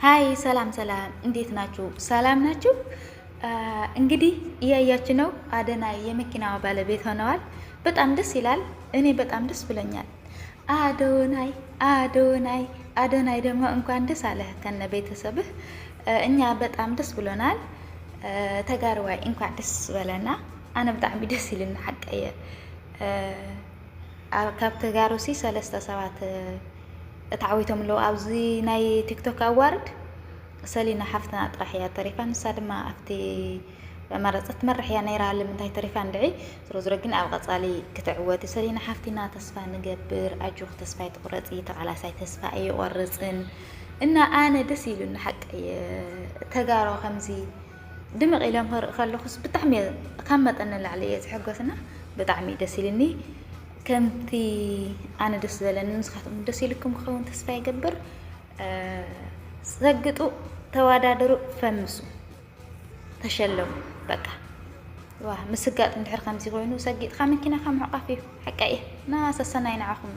ሃይ ሰላም ሰላም፣ እንዴት ናችሁ? ሰላም ናችሁ? እንግዲህ እያያችሁ ነው። አደናይ የመኪናዋ ባለቤት ሆነዋል። በጣም ደስ ይላል። እኔ በጣም ደስ ብሎኛል። አዶናይ አዶናይ አዶናይ ደግሞ እንኳን ደስ አለህ ከነ ቤተሰብህ። እኛ በጣም ደስ ብሎናል። ተጋርዋይ እንኳን ደስ በለና። አነ ብጣዕሚ ደስ ይልና ሓቀየ ካብ ተጋሩሲ 3 ሰባት እታዓዊቶም ለው ኣብዚ ናይ ቲክቶክ ኣዋርድ ሰሊና ሓፍትና ጥራሕ እያ ተሪፋ ንሳ ድማ ኣብቲ መረፀት ትመርሕ እያ ነይራ ንምንታይ ተሪፋ ንድዒ ዝሮ ግን ኣብ ቀፃሊ ክትዕወት ሰሊና ሓፍቲና ተስፋ ንገብር ኣጆክ ተስፋ ይትቁረፂ ተቃላሳይ ተስፋ ኣይቆርፅን እና ኣነ ደስ ኢሉኒ ሓቀየ ተጋሮ ከምዚ ድምቕ ኢሎም ክርኢ ከለኹስ ብጣዕሚ ካብ መጠን ንላዕሊ እየ ዝሕጎስና ብጣዕሚ ደስ ኢሉኒ ከምቲ ኣነ ደስ ዝበለኒ ንስኻትኩም ደስ ኢልኩም ክኸውን ተስፋ ይገብር። ሰግጡ፣ ተወዳደሩ፣ ፈምሱ፣ ተሸለሙ። በቃ ዋ ምስጋጥ እንድሕር ከምዚ ኮይኑ ሰጊጥካ መኪናካ ምዕቃፍ እዩ ሓቃ እየ ና ሰሰናይ ንዓኹም